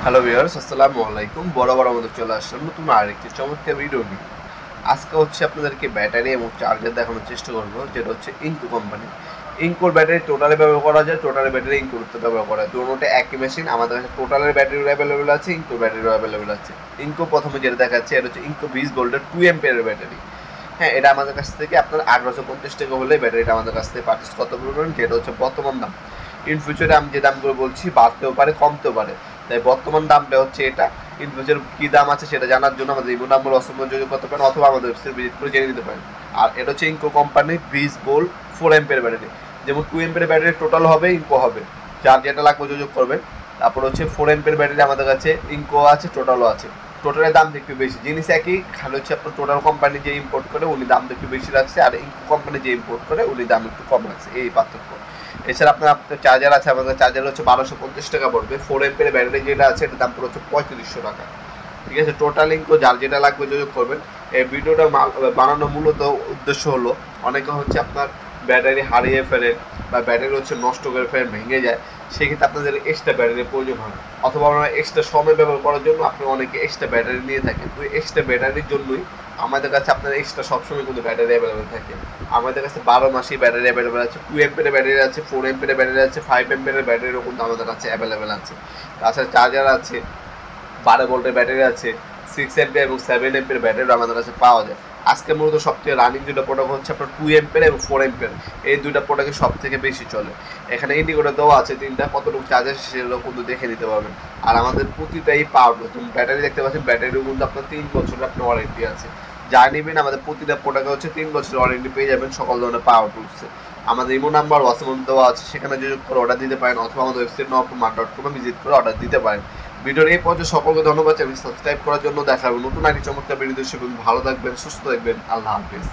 Hello viewers, আসসালামু আলাইকুম। বরাবর আমাদের চলে আসলাম নতুন আরেকটি চমৎকার ভিডিও নিয়ে। আজকে হচ্ছে আপনাদেরকে ব্যাটারি এবং চার্জার দেখানোর চেষ্টা করবো, যেটা হচ্ছে ইনকো কোম্পানি। ইনকোর ব্যাটারি টোটালে ব্যবহার করা যায়, টোটালের ব্যাটারি ইনকোতে ব্যবহার করা যায়। দুটোটা একই মেশিন। আমাদের কাছে টোটালের ব্যাটারিও অ্যাভেলেবেল আছে, ইনকোর ব্যাটারিও অ্যাভেলেবেল আছে। ইনকো প্রথমে যেটা দেখাচ্ছে, এটা হচ্ছে ইনকো 20 ভোল্টের 2 অ্যাম্পিয়ারের ব্যাটারি। হ্যাঁ, এটা আমাদের কাছ থেকে আপনার 850 টাকা হলে ব্যাটারিটা আমাদের কাছ থেকে পারচেস করতে পারবেন, যেটা হচ্ছে বর্তমান দাম। ইন ফিউচারে আমি যে দামগুলো বলছি বাড়তেও পারে, কমতেও পারে। তাই বর্তমান দামটা হচ্ছে এটা। ইন ফিউচার কী দাম আছে সেটা জানার জন্য আমাদের ইমো নাম্বার অসম্মান যোগাযোগ করতে পারেন, অথবা আমাদের ওয়েবসাইট ভিজিট করে জেনে নিতে পারেন। আর এটা হচ্ছে ইনকো কোম্পানির 20 ভোল্ট 4 অ্যাম্পিয়ার ব্যাটারি। যেমন 2 অ্যাম্পিয়ার ব্যাটারি টোটাল হবে, ইনকো হবে। যার যেটা লাগবে যোগাযোগ করবেন। তারপর হচ্ছে 4 অ্যাম্পিয়ার ব্যাটারি আমাদের কাছে ইনকো আছে, টোটালও আছে। টোটালের দাম একটু বেশি, জিনিস একই, খালি হচ্ছে আপনার টোটাল কোম্পানি যে ইম্পোর্ট করে উনি দাম একটু বেশি রাখছে, আর ইনকো কোম্পানি যে ইম্পোর্ট করে উনি দাম একটু কম রাখছে, এই পার্থক্য। এছাড়া আপনার চার্জার আছে, আমাদের চার্জার হচ্ছে 1250 টাকা পড়বে। 4 এমপির ব্যাটারি যেটা আছে এটার দাম পড়ে হচ্ছে 3500 টাকা। ঠিক আছে, টোটাল ইনকো যার যেটা লাগবে যোগাযোগ করবেন। এই ভিডিওটা বানানোর মূলত উদ্দেশ্য হলো, অনেকে হচ্ছে আপনার ব্যাটারি হারিয়ে ফেলেন বা ব্যাটারি হচ্ছে নষ্ট করে ফেলেন, ভেঙে যায়, সেক্ষেত্রে আপনাদের এক্সট্রা ব্যাটারির প্রয়োজন হয়। অথবা আপনারা এক্সট্রা সময় ব্যবহার করার জন্য আপনি অনেকে এক্সট্রা ব্যাটারি নিয়ে থাকেন। ওই এক্সট্রা ব্যাটারির জন্যই আমাদের কাছে আপনার এক্সট্রা সবসময় কিন্তু ব্যাটারি অ্যাভেলেবেল থাকে। আমাদের কাছে 12 মাসেই ব্যাটারি অ্যাভেলেবেল আছে। 2 এমপির ব্যাটারি আছে, 4 এমপির ব্যাটারি আছে, 5 এমপির ব্যাটারিও কিন্তু আমাদের কাছে অ্যাভেলেবেল আছে। তাছাড়া চার্জার আছে, 12 ভোল্টের ব্যাটারি আছে, 6 এমপিয়ার এবং 7 এমপিয়ার ব্যাটারিও আমাদের কাছে পাওয়া যায়। আজকে মূলত সবথেকে রানিং দুটো প্রোডাক্ট হচ্ছে আপনার 2 এমপিয়ার এবং 4 এমপিয়ার। এই দুইটা প্রোডাক্টই সব থেকে বেশি চলে। এখানে ইন্ডিকেটর দেওয়া আছে তিনটা, কতটুকু চার্জার সেগুলো কিন্তু দেখে নিতে পারবেন। আর আমাদের প্রতিটাই পাওয়ার, তুমি ব্যাটারি দেখতে পাচ্ছেন, ব্যাটারিও কিন্তু আপনার 3 বছরের আপনার ওয়ারেন্টি আছে। যা নেবেন আমাদের প্রতিটা প্রোডাক্টে হচ্ছে 3 বছরের ওয়ারেন্টি পেয়ে যাবেন সকল ধরনের পাওয়ার টুলসে। আমাদের ইমো নাম্বার হোয়াটসঅ্যাপ দেওয়া আছে, সেখানে যোগাযোগ করে অর্ডার দিতে পারেন, অথবা আমাদের ওয়েবসাইট nowformart.com ভিজিট করে অর্ডার দিতে পারেন। ভিডিওর এই পর্যায়ে সকলকে ধন্যবাদ, চ্যানেল সাবস্ক্রাইব করার জন্য। দেখা হবে নতুন আরেকটি চমৎকার ভিডিও। ভালো থাকবেন, সুস্থ থাকবেন। আল্লাহ হাফেজ।